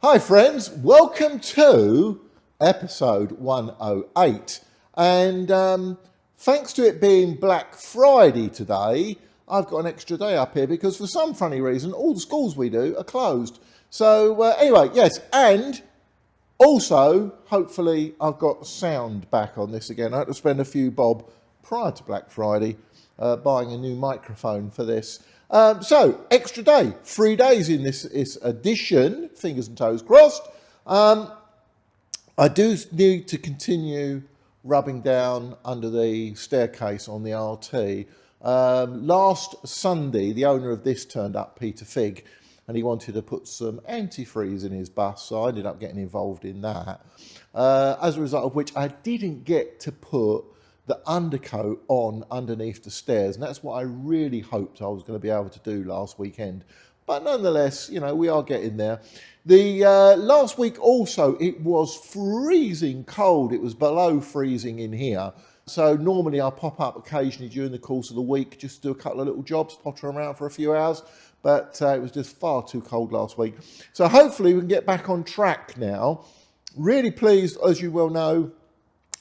Hi friends, welcome to episode 108 and thanks to it being Black Friday today, I've got an extra day up here because for some funny reason all the schools we do are closed. So anyway, yes, and also hopefully I've got sound back on this again. I had to spend a few bob prior to Black Friday buying a new microphone for this. So, extra day, 3 days in this edition, fingers and toes crossed. I do need to continue rubbing down under the staircase on the RT. Last Sunday, the owner of this turned up, Peter Figg, and he wanted to put some antifreeze in his bus, so I ended up getting involved in that. As a result of which, I didn't get to put the undercoat on underneath the stairs, and that's what I really hoped I was going to be able to do last weekend. But nonetheless, you know, we are getting there. The last week also, it was freezing cold. It was below freezing in here. So normally I pop up occasionally during the course of the week, just do a couple of little jobs, potter around for a few hours. But it was just far too cold last week. So hopefully we can get back on track now. Really pleased, as you well know,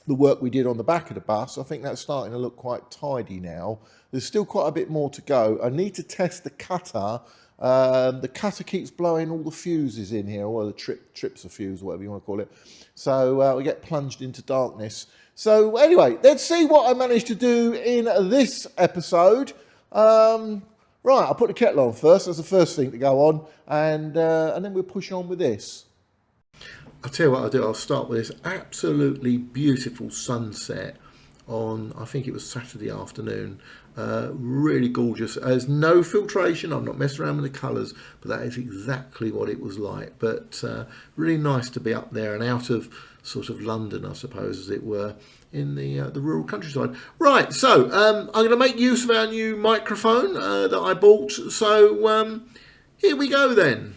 the work we did on the back of the bus. I think that's starting to look quite tidy now. There's still quite a bit more to go. I need to test the cutter. The cutter keeps blowing all the fuses in here, or the trips of fuse, whatever you want to call it. So we get plunged into darkness. So anyway, let's see what I managed to do in this episode. Right, I'll put the kettle on first. That's the first thing to go on. And then we'll push on with this. I'll tell you what I'll do. I'll start with this absolutely beautiful sunset on, I think it was Saturday afternoon. Really gorgeous. There's no filtration. I'm not messing around with the colours, but that is exactly what it was like. But really nice to be up there and out of sort of London, I suppose, as it were, in the rural countryside. Right, so I'm going to make use of our new microphone that I bought. So here we go then.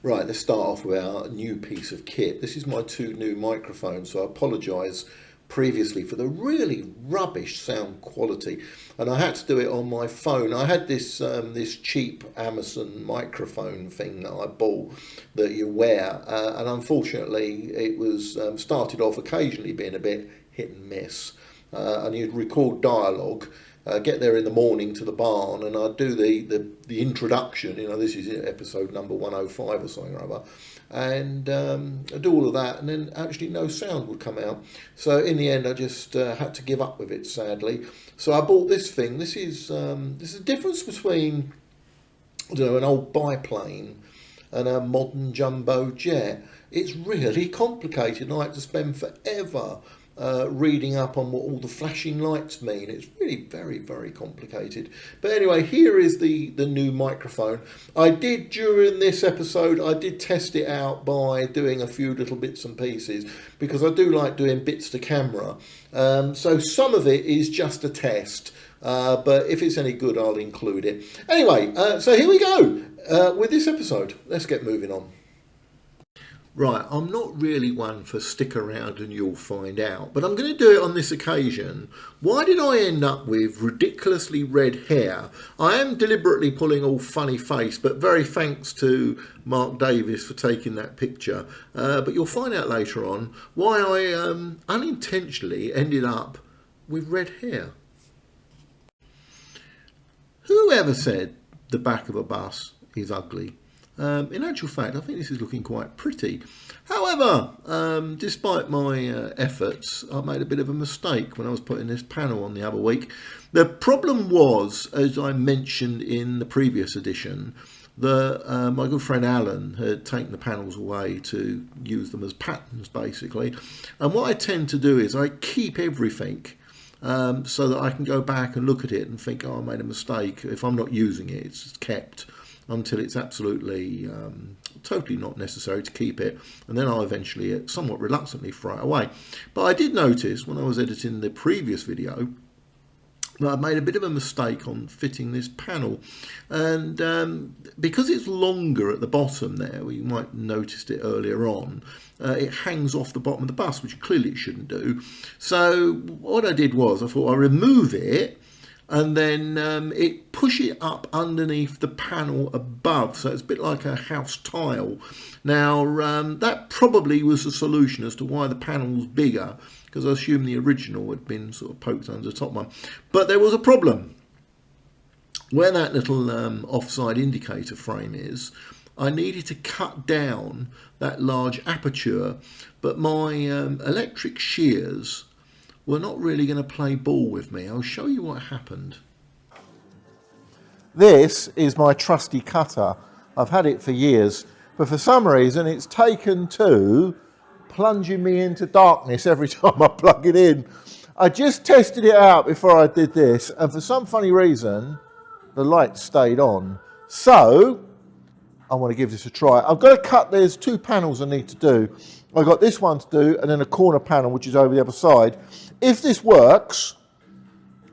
Right, let's start off with our new piece of kit. This is my two new microphones, so I apologise previously for the really rubbish sound quality, and I had to do it on my phone. I had this this cheap Amazon microphone thing that I bought that you wear, and unfortunately it was started off occasionally being a bit hit and miss, and you'd record dialogue. Get there in the morning to the barn, and I'd do the introduction. You know, this is episode number 105 or something or other, and I'd do all of that, and then actually no sound would come out. So in the end, I just had to give up with it, sadly. So I bought this thing. This is the difference between, I don't know, an old biplane and a modern jumbo jet. It's really complicated, and I like to spend forever reading up on what all the flashing lights mean. It's really very, very complicated. But anyway, here is the new microphone. I did, during this episode, I did test it out by doing a few little bits and pieces, because I do like doing bits to camera. So some of it is just a test, but if it's any good, I'll include it. Anyway, so here we go with this episode. Let's get moving on. Right, I'm not really one for stick around and you'll find out, but I'm going to do it on this occasion. Why did I end up with ridiculously red hair? I am deliberately pulling all funny face, but very thanks to Mark Davis for taking that picture. But you'll find out later on why I unintentionally ended up with red hair. Whoever said the back of a bus is ugly? In actual fact, I think this is looking quite pretty. However, despite my efforts, I made a bit of a mistake when I was putting this panel on the other week. The problem was, as I mentioned in the previous edition, that my good friend Alan had taken the panels away to use them as patterns, basically. And what I tend to do is I keep everything so that I can go back and look at it and think, oh, I made a mistake. If I'm not using it, it's kept until it's absolutely totally not necessary to keep it, and then I'll eventually somewhat reluctantly throw it away. But I did notice when I was editing the previous video that I made a bit of a mistake on fitting this panel, and because it's longer at the bottom there, well, you might have noticed it earlier on, it hangs off the bottom of the bus, which clearly it shouldn't do. So what I did was I thought I'll remove it, and then it push it up underneath the panel above, so it's a bit like a house tile. Now that probably was the solution as to why the panel was bigger, because I assume the original had been sort of poked under the top one. But there was a problem. Where that little offside indicator frame is, I needed to cut down that large aperture, but my electric shears were not really going to play ball with me. I'll show you what happened. This is my trusty cutter. I've had it for years, but for some reason it's taken to plunging me into darkness every time I plug it in. I just tested it out before I did this, and for some funny reason the light stayed on. So I want to give this a try. I've got to cut, there's two panels I need to do. I've got this one to do and then a corner panel which is over the other side. If this works,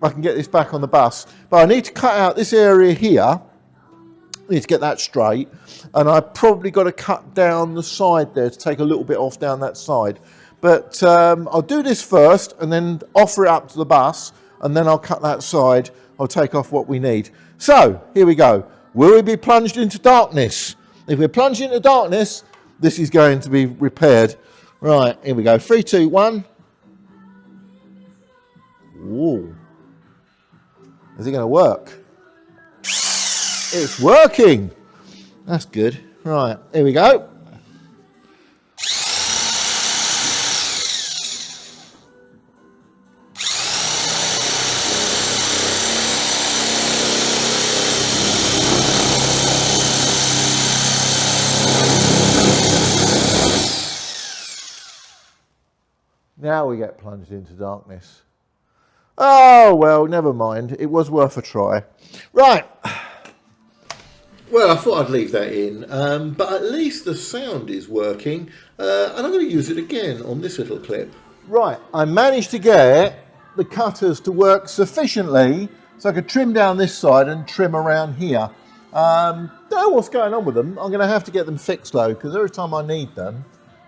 I can get this back on the bus. But I need to cut out this area here. I need to get that straight. And I've probably got to cut down the side there to take a little bit off down that side. But I'll do this first and then offer it up to the bus, and then I'll cut that side. I'll take off what we need. So, here we go. Will we be plunged into darkness? If we're plunged into darkness, this is going to be repaired. Right, here we go. 3, 2, 1. Ooh. Is it going to work? It's working. That's good. Right, here we go. Now we get plunged into darkness. Oh, well, never mind. It was worth a try. Right. Well, I thought I'd leave that in, but at least the sound is working, and I'm going to use it again on this little clip. Right, I managed to get the cutters to work sufficiently so I could trim down this side and trim around here. Don't know what's going on with them. I'm going to have to get them fixed though, because every time I need them,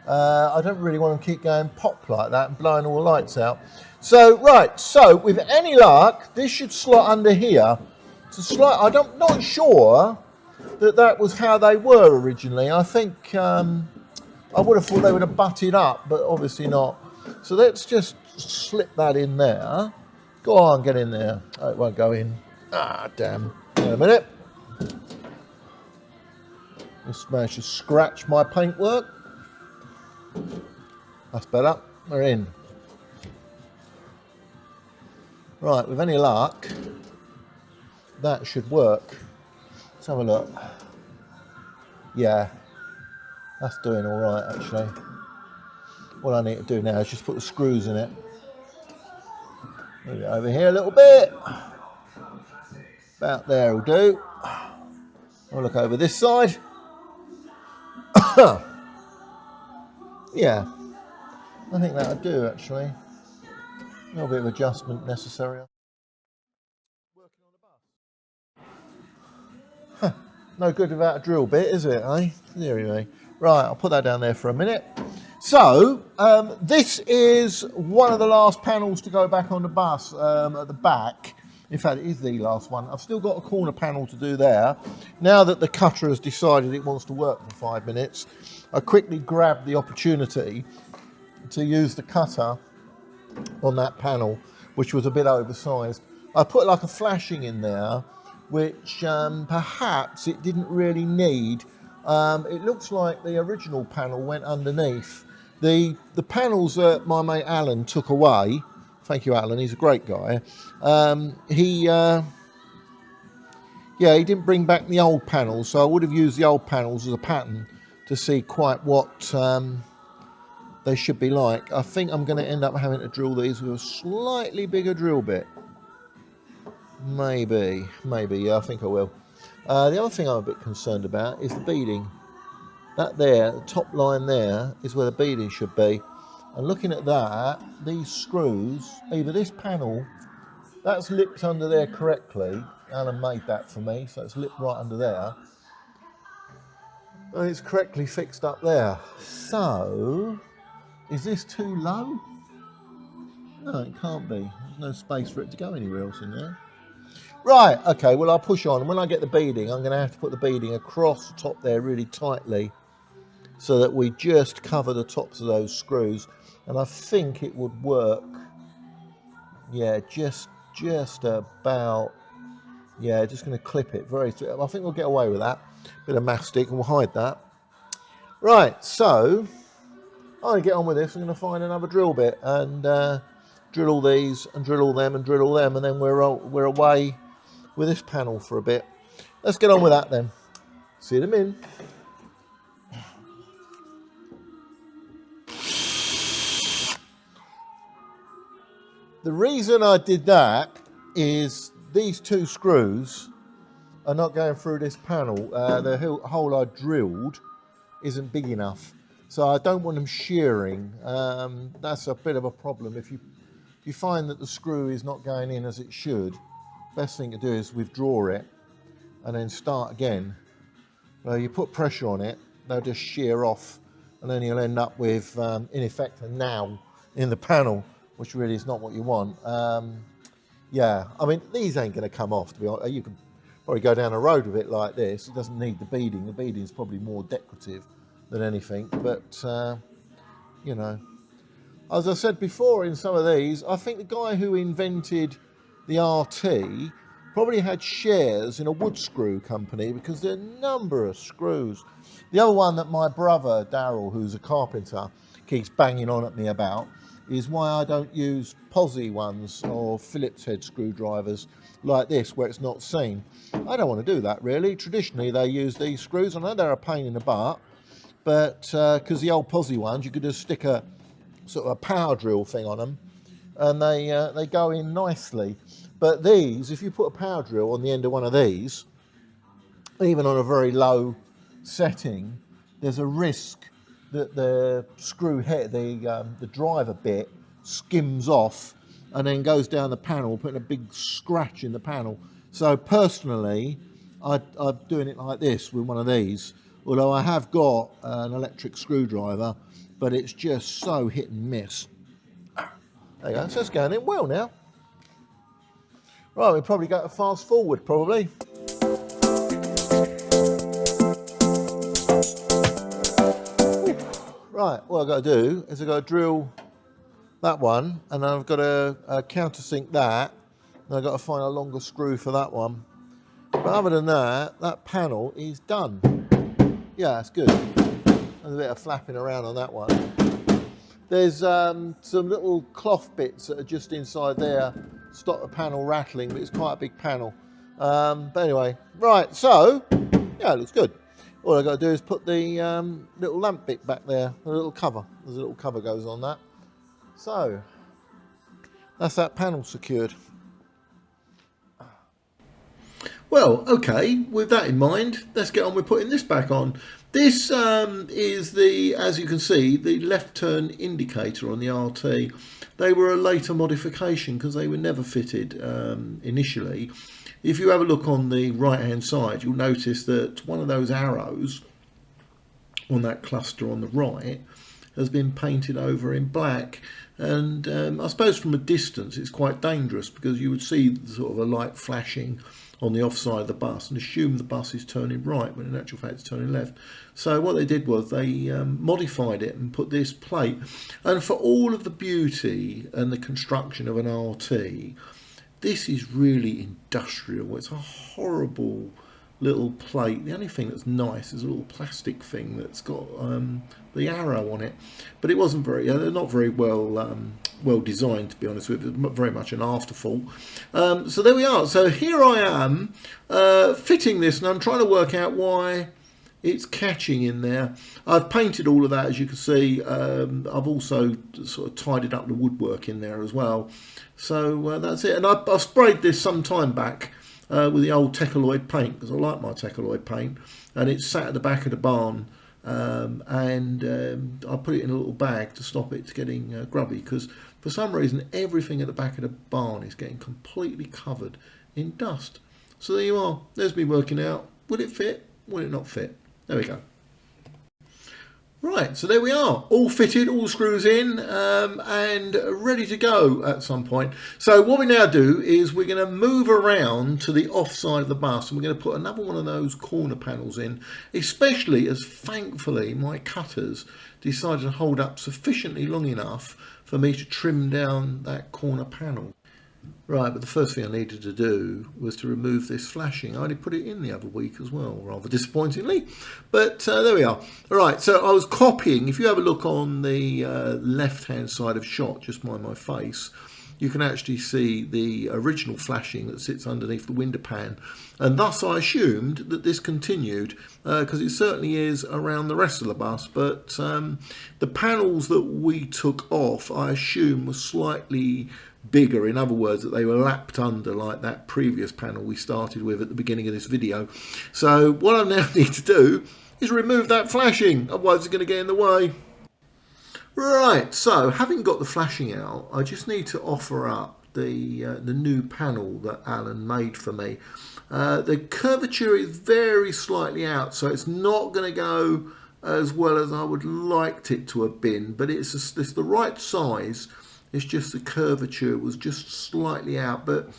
I don't really want them to keep going pop like that and blowing all the lights out. So, right, so with any luck, this should slot under here. I'm not sure that was how they were originally. I think I would have thought they would have butted up, but obviously not. So let's just slip that in there. Go on, get in there. Oh, it won't go in. Ah, damn. Wait a minute. Just managed to scratch my paintwork. That's better. We're in. Right, with any luck, that should work. Let's have a look. Yeah, that's doing all right actually. What I need to do now is just put the screws in it. Move it over here a little bit. About there will do. I'll look over this side. Yeah, I think that'll do actually. A little bit of adjustment necessary. Working on the bus. No good without a drill bit, is it, eh? Anyway, right, I'll put that down there for a minute. So, this is one of the last panels to go back on the bus at the back. In fact, it is the last one. I've still got a corner panel to do there. Now that the cutter has decided it wants to work for 5 minutes, I quickly grabbed the opportunity to use the cutter on that panel, which was a bit oversized. I put like a flashing in there, which perhaps it didn't really need. It looks like the original panel went underneath. The panels that my mate Alan took away, thank you Alan, he's a great guy, he didn't bring back the old panels, so I would have used the old panels as a pattern to see quite what they should be like. I think I'm going to end up having to drill these with a slightly bigger drill bit. Maybe, yeah, I think I will. The other thing I'm a bit concerned about is the beading. That there, the top line there, is where the beading should be. And looking at that, these screws, either this panel, that's lipped under there correctly. Alan made that for me, so it's lipped right under there. And it's correctly fixed up there. So, is this too low? No, it can't be. There's no space for it to go anywhere else in there. Right, okay, well I'll push on. When I get the beading, I'm going to have to put the beading across the top there really tightly so that we just cover the tops of those screws. And I think it would work, yeah, just about, yeah, just going to clip it very, I think we'll get away with that. Bit of mastic and we'll hide that. Right, so I'm going to get on with this. I'm going to find another drill bit and drill all these and drill all them and drill all them, and then we're away with this panel for a bit. Let's get on with that then. See them in. The reason I did that is these two screws are not going through this panel. The hole I drilled isn't big enough, so I don't want them shearing. That's a bit of a problem. If you find that the screw is not going in as it should, best thing to do is withdraw it and then start again. You put pressure on it, they'll just shear off, and then you'll end up with, in effect, a nail in the panel, which really is not what you want. Yeah, I mean, these ain't going to come off, to be honest. You can probably go down a road with it like this. It doesn't need the beading. The beading is probably more decorative than anything, but, you know. As I said before in some of these, I think the guy who invented the RT probably had shares in a wood screw company, because there are a number of screws. The other one that my brother, Daryl, who's a carpenter, keeps banging on at me about is why I don't use posi ones or Phillips head screwdrivers like this where it's not seen. I don't want to do that really. Traditionally they use these screws. I know they're a pain in the butt, but because the old posi ones, you could just stick a sort of a power drill thing on them and they go in nicely. But these, if you put a power drill on the end of one of these, even on a very low setting, there's a risk that the screw head, the driver bit, skims off and then goes down the panel, putting a big scratch in the panel. So personally, I'm doing it like this with one of these, although I have got an electric screwdriver, but it's just so hit and miss. There you go, so it's going in well now. Right, we'll probably go to fast forward, probably. Right, what I've got to do is I've got to drill that one, and then I've got to countersink that, and I've got to find a longer screw for that one. But other than that, that panel is done. Yeah, it's good. There's a bit of flapping around on that one. There's some little cloth bits that are just inside there, stop the panel rattling, but it's quite a big panel. But anyway, right, so, yeah, it looks good. All I've got to do is put the little lamp bit back there, the little cover. There's a little cover goes on that. So, that's that panel secured. Well, okay, with that in mind, let's get on with putting this back on. This is the, as you can see, the left turn indicator on the RT. They were a later modification because they were never fitted initially. If you have a look on the right hand side, you'll notice that one of those arrows on that cluster on the right has been painted over in black, and I suppose from a distance it's quite dangerous because you would see sort of a light flashing on the offside of the bus and assume the bus is turning right when in actual fact it's turning left. So what they did was they modified it and put this plate, and for all of the beauty and the construction of an RT, this is really industrial. It's a horrible little plate. The only thing that's nice is a little plastic thing that's got the arrow on it, but it wasn't very, not very well designed, to be honest with you. Very much an afterthought. So there we are. So here I am fitting this, and I'm trying to work out why it's catching in there. I've painted all of that, as you can see. I've also sort of tidied up the woodwork in there as well. So that's it. And I sprayed this some time back with the old Techaloid paint, because I like my Techaloid paint, and it's sat at the back of the barn, and I put it in a little bag to stop it getting grubby, because for some reason everything at the back of the barn is getting completely covered in dust. So there you are. There's me working out, would it fit, would it not fit? There we go. Right, so there we are, all fitted, all the screws in, and ready to go at some point. So what we now do is we're going to move around to the off side of the bus, and we're going to put another one of those corner panels in, especially as thankfully my cutters decided to hold up sufficiently long enough for me to trim down that corner panel. Right, but the first thing I needed to do was to remove this flashing. I only put it in the other week as well, rather disappointingly. But there we are. All right, so I was copying. If you have a look on the left-hand side of shot, just by my face, you can actually see the original flashing that sits underneath the window pan. And thus I assumed that this continued, because it certainly is around the rest of the bus. But the panels that we took off, I assume, were slightly bigger. In other words, that they were lapped under like that previous panel we started with at the beginning of this video. So what I now need to do is remove that flashing, otherwise it's going to get in the way. Right, so having got the flashing out, I just need to offer up the new panel that Alan made for me. The curvature is very slightly out, so it's not going to go as well as I would liked it to have been, but it's the right size. It's just the curvature was just slightly out, but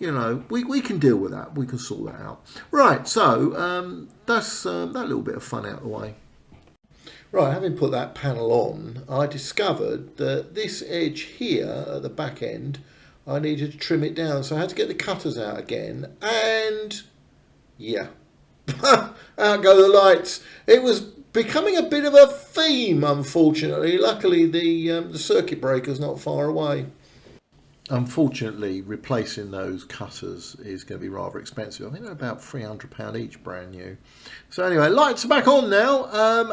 you know, we can deal with that. We can sort that out. Right, so that's that little bit of fun out of the way. Right, having put that panel on, I discovered that this edge here at the back end, I needed to trim it down. So I had to get the cutters out again, and yeah, out go the lights. It was becoming a bit of a theme, unfortunately. Luckily, the circuit breaker's not far away. Unfortunately, replacing those cutters is going to be rather expensive. I think they're about £300 each, brand new. So anyway, lights are back on now,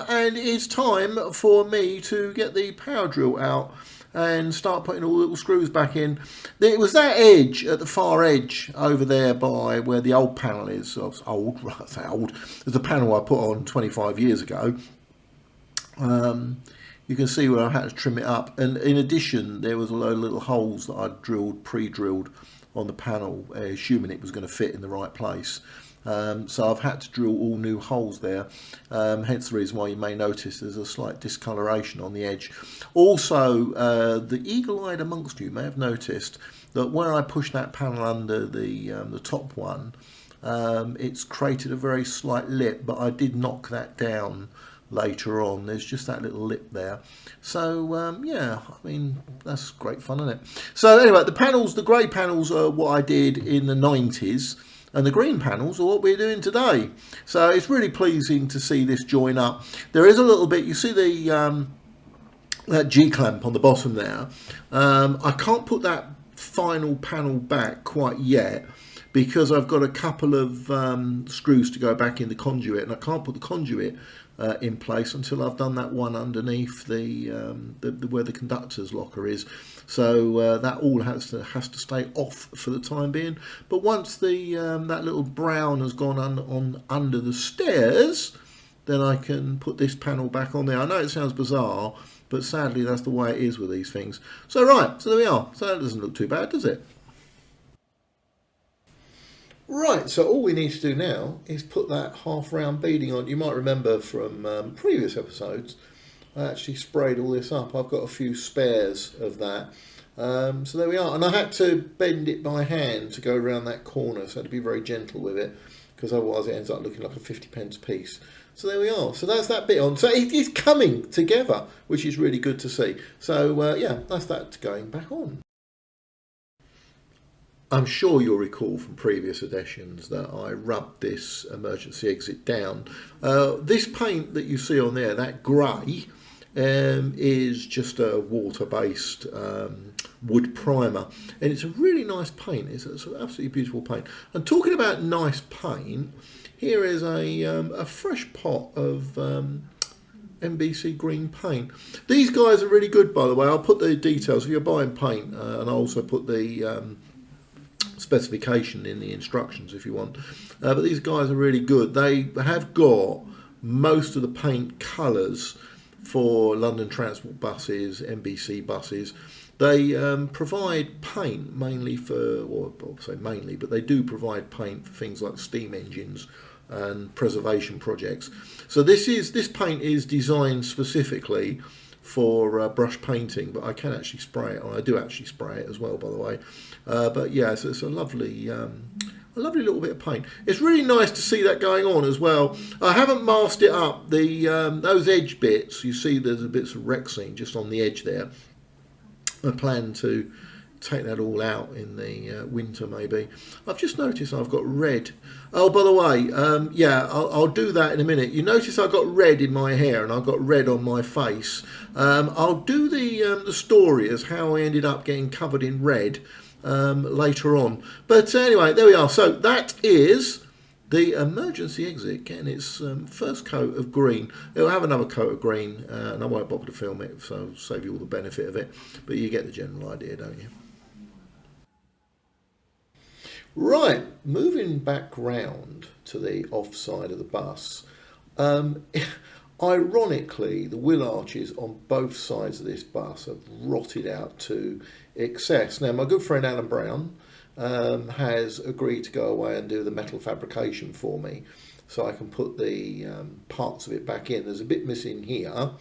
and it's time for me to get the power drill out and start putting all the little screws back in. It was that edge at the far edge over there by where the old panel is. Old, I say old. There's the panel I put on 25 years ago. You can see where I had to trim it up, and in addition there was a load of little holes that I'd pre-drilled on the panel, assuming it was going to fit in the right place. So I've had to drill all new holes there, hence the reason why you may notice there's a slight discoloration on the edge. Also, the eagle-eyed amongst you may have noticed that where I pushed that panel under the top one, it's created a very slight lip, but I did knock that down later on. There's just that little lip there. So yeah, I mean, that's great fun, isn't it? So anyway, the panels, the grey panels are what I did in the 90s, and the green panels are what we're doing today. So it's really pleasing to see this join up. There is a little bit, you see the that G-clamp on the bottom there. I can't put that final panel back quite yet, because I've got a couple of screws to go back in the conduit, and I can't put the conduit in place until I've done that one underneath the where the conductor's locker is. So that all has to stay off for the time being. But once the that little brown has gone on under the stairs, then I can put this panel back on there. I know it sounds bizarre, but sadly that's the way it is with these things. So right, so there we are. So that doesn't look too bad, does it? Right, so all we need to do now is put that half round beading on. You might remember from previous episodes, I actually sprayed all this up. I've got a few spares of that. So there we are. And I had to bend it by hand to go around that corner, so I had to be very gentle with it, because otherwise it ends up looking like a 50p piece. So there we are. So that's that bit on. So it is coming together, which is really good to see. So yeah, that's that going back on. I'm sure you'll recall from previous editions that I rubbed this emergency exit down. This paint that you see on there, that grey, is just a water-based wood primer, and it's a really nice paint. It's an absolutely beautiful paint. And talking about nice paint, here is a fresh pot of NBC green paint. These guys are really good, by the way. I'll put the details if you're buying paint, and I'll also put the specification in the instructions if you want. But these guys are really good. They have got most of the paint colours for London Transport buses, NBC buses. They provide paint mainly for, or I'll say mainly, but they do provide paint for things like steam engines and preservation projects. So this paint is designed specifically for brush painting, but I can actually spray it, or I do actually spray it as well, by the way. But yeah, so it's a lovely little bit of paint. It's really nice to see that going on as well. I haven't masked it up. Those edge bits, you see there's a bits of Rexine just on the edge there. I plan to take that all out in the winter maybe. I've just noticed I've got red. Oh, by the way, yeah, I'll do that in a minute. You notice I've got red in my hair and I've got red on my face. I'll do the story as how I ended up getting covered in red later on. But anyway, there we are. So that is the emergency exit, getting its first coat of green. It'll have another coat of green, and I won't bother to film it, so I'll save you all the benefit of it. But you get the general idea, don't you? Right, moving back round to the off side of the bus. Ironically, the wheel arches on both sides of this bus have rotted out to excess. Now, my good friend Alan Brown has agreed to go away and do the metal fabrication for me, so I can put the parts of it back in. There's a bit missing here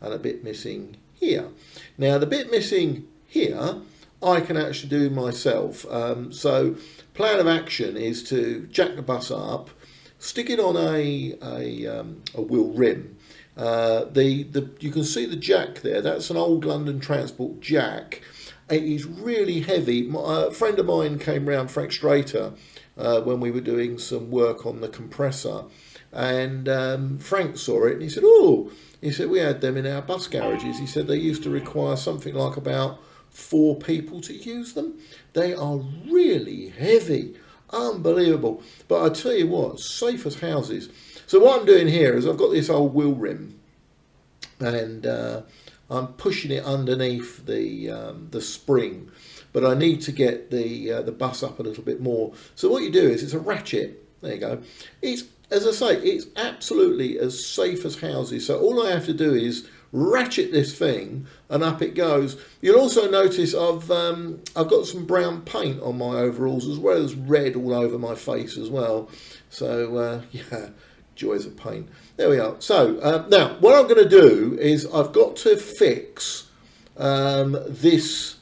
and a bit missing here. Now, the bit missing here I can actually do myself. So plan of action is to jack the bus up, stick it on a wheel rim. You can see the jack there. That's an old London Transport jack. It is really heavy. A friend of mine came round, Frank Strater, when we were doing some work on the compressor, and Frank saw it and he said, "Oh," he said, "we had them in our bus garages." He said they used to require something like about 4 people to use them. They are really heavy, unbelievable. But I tell you what, safe as houses. So what I'm doing here is I've got this old wheel rim, and I'm pushing it underneath the spring, but I need to get the bus up a little bit more. So what you do is it's a ratchet. There you go. It's, as I say, it's absolutely as safe as houses. So all I have to do is ratchet this thing and up it goes. You'll also notice I've got some brown paint on my overalls as well as red all over my face as well. So yeah, joys of paint. There we are. So now what I'm going to do is I've got to fix this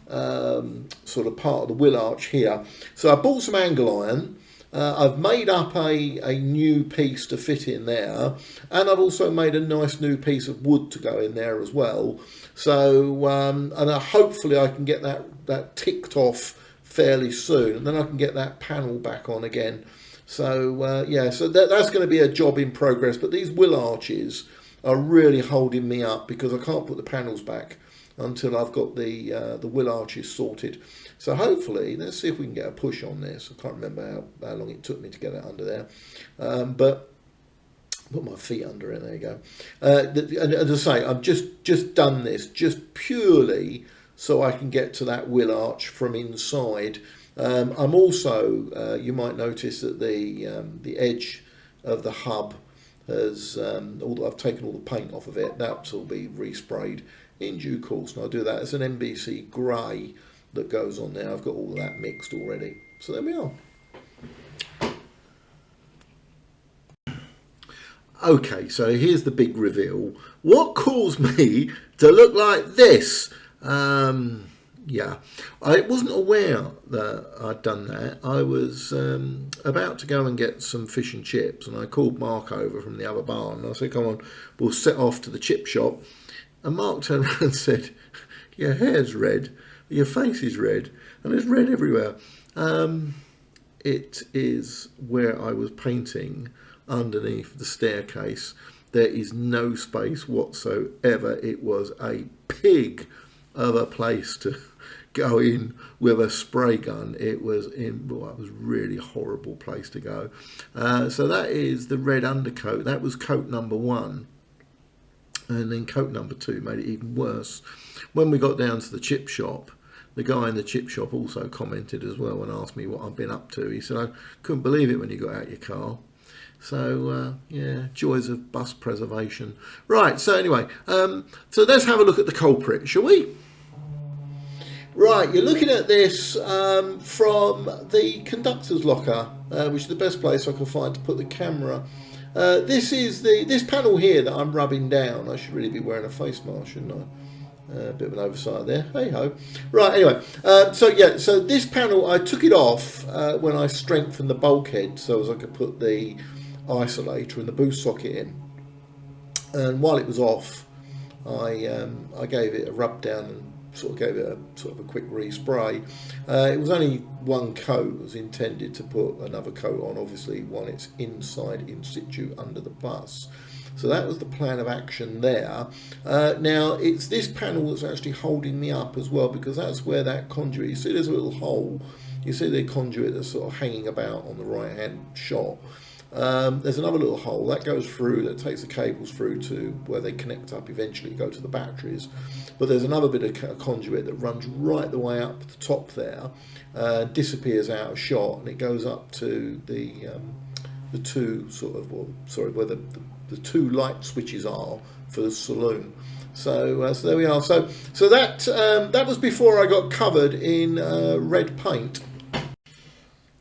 sort of part of the wheel arch here. So I bought some angle iron. I've made up a new piece to fit in there, and I've also made a nice new piece of wood to go in there as well. So and hopefully I can get that ticked off fairly soon, and then I can get that panel back on again. So yeah, so that's going to be a job in progress. But these wheel arches are really holding me up because I can't put the panels back until I've got the wheel arches sorted. So hopefully, let's see if we can get a push on this. I can't remember how long it took me to get it under there. But put my feet under it, there you go. And as I say, I've just done this just purely so I can get to that wheel arch from inside. I'm also, you might notice that the edge of the hub has, I've taken all the paint off of it. That will be resprayed in due course, and I'll do that. It's an NBC grey that goes on there. I've got all of that mixed already. So there we are. Okay, so here's the big reveal. What caused me to look like this? Yeah, I wasn't aware that I'd done that. I was about to go and get some fish and chips, and I called Mark over from the other barn, and I said, "Come on, we'll set off to the chip shop." And Mark turned around and said, "Your hair's red, your face is red, and there's red everywhere." It is where I was painting underneath the staircase. There is no space whatsoever. It was a pig of a place to go in with a spray gun. It was really horrible place to go. So that is the red undercoat. That was coat number 1. And then coat number 2 made it even worse. When we got down to the chip shop, the guy in the chip shop also commented as well and asked me what I've been up to. He said, "I couldn't believe it when you got out your car." So yeah, joys of bus preservation. Right, so anyway, so let's have a look at the culprit, shall we? Right, you're looking at this from the conductor's locker, which is the best place I can find to put the camera. This panel here that I'm rubbing down. I should really be wearing a face mask, shouldn't I? A bit of an oversight there. Hey ho. Right. Anyway, so this panel I took it off when I strengthened the bulkhead so as I could put the isolator and the boost socket in. And while it was off, I gave it a rub down and sort of gave it a quick respray. It was only one coat. It was intended to put another coat on, obviously, when it's inside in situ under the bus. So that was the plan of action there. Now it's this panel that's actually holding me up as well, because that's where that conduit, you see there's a little hole, you see the conduit that's sort of hanging about on the right hand shot. There's another little hole that goes through, that takes the cables through to where they connect up, eventually go to the batteries. But there's another bit of conduit that runs right the way up the top there, disappears out of shot, and it goes up to the two where the two light switches are for the saloon. So there we are. So that was before I got covered in red paint.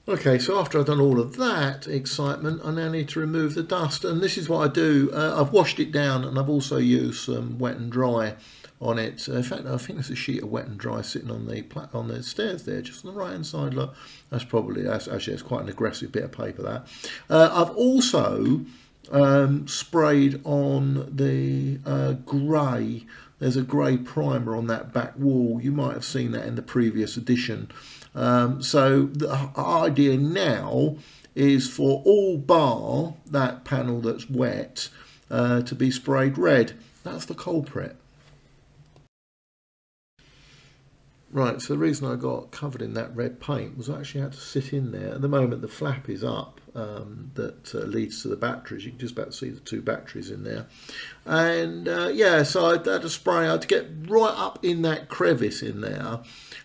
Okay, so after I've done all of that excitement, I now need to remove the dust, and this is what I do. I've washed it down, and I've also used some wet and dry on it. In fact, I think there's a sheet of wet and dry sitting on the stairs there, just on the right hand side. Look, that's actually it's quite an aggressive bit of paper. That I've also sprayed on the grey. There's a grey primer on that back wall. You might have seen that in the previous edition. So the idea now is for all bar that panel that's wet to be sprayed red. That's the culprit. Right, so the reason I got covered in that red paint was I actually had to sit in there. At the moment the flap is up that leads to the batteries. You can just about see the two batteries in there. And yeah, so I had to spray. I had to get right up in that crevice in there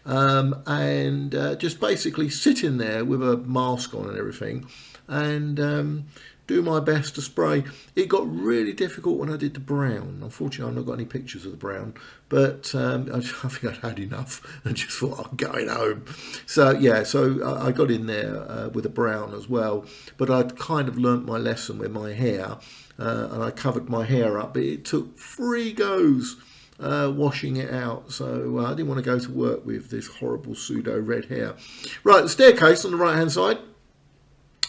and just basically sit in there with a mask on and everything and do my best to spray. It got really difficult when I did the brown. Unfortunately, I've not got any pictures of the brown, but I think I'd had enough and just thought I'm going home. So yeah, so I got in there with the brown as well, but I'd kind of learnt my lesson with my hair and I covered my hair up. It took 3 goes washing it out, so I didn't want to go to work with this horrible pseudo red hair. Right, the staircase on the right hand side,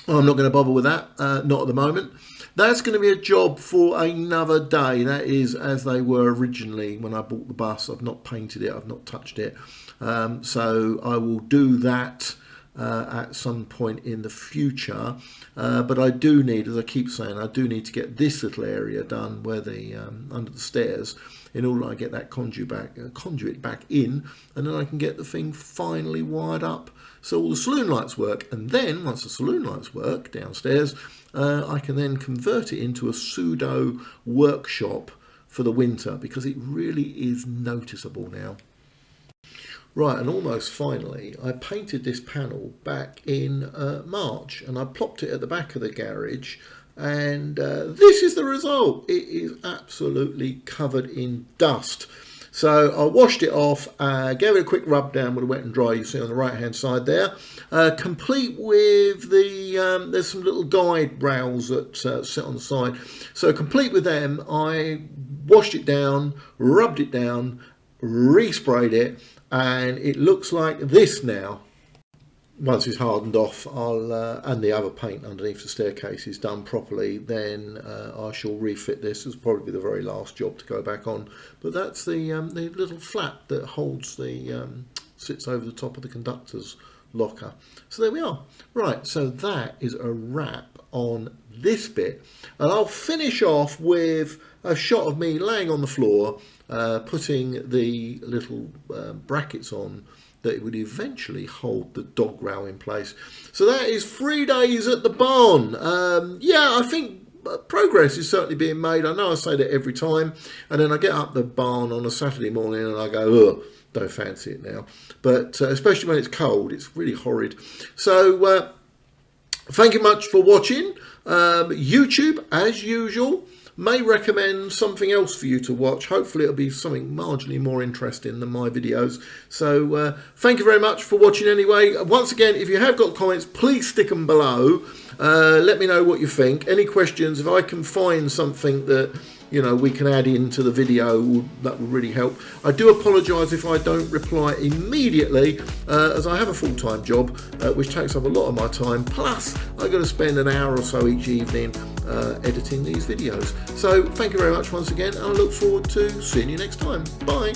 I'm not going to bother with that, not at the moment. That's going to be a job for another day. That is as they were originally when I bought the bus. I've not painted it, I've not touched it. So I will do that at some point in the future. But I do need, as I keep saying, I do need to get this little area done where the under the stairs, in order to get that conduit back in, and then I can get the thing finally wired up so all the saloon lights work. And then once the saloon lights work downstairs, I can then convert it into a pseudo workshop for the winter, because it really is noticeable now. Right, and almost finally, I painted this panel back in March, and I plopped it at the back of the garage, and this is the result. It is absolutely covered in dust. So I washed it off, gave it a quick rub down with a wet and dry, you see on the right hand side there, complete with the, there's some little guide rails that sit on the side. So complete with them, I washed it down, rubbed it down, resprayed it, and it looks like this now. Once it's hardened off, I'll and the other paint underneath the staircase is done properly, then I shall refit this. This will probably be the very last job to go back on. But that's the little flap that holds the sits over the top of the conductor's locker. So there we are. Right, so that is a wrap on this bit, and I'll finish off with a shot of me laying on the floor, putting the little brackets on that would eventually hold the dog rail in place. So that is 3 days at the barn. Yeah, I think progress is certainly being made. I know I say that every time, and then I get up the barn on a Saturday morning and I go, ugh, don't fancy it now. But especially when it's cold, it's really horrid. So thank you much for watching. YouTube, as usual. may recommend something else for you to watch. Hopefully it'll be something marginally more interesting than my videos. So thank you very much for watching anyway. Once again, if you have got comments, please stick them below. Let me know what you think. Any questions, if I can find something that we can add into the video, that would really help. I do apologise if I don't reply immediately, as I have a full-time job which takes up a lot of my time, plus I've got to spend an hour or so each evening editing these videos. So thank you very much once again, and I look forward to seeing you next time. Bye.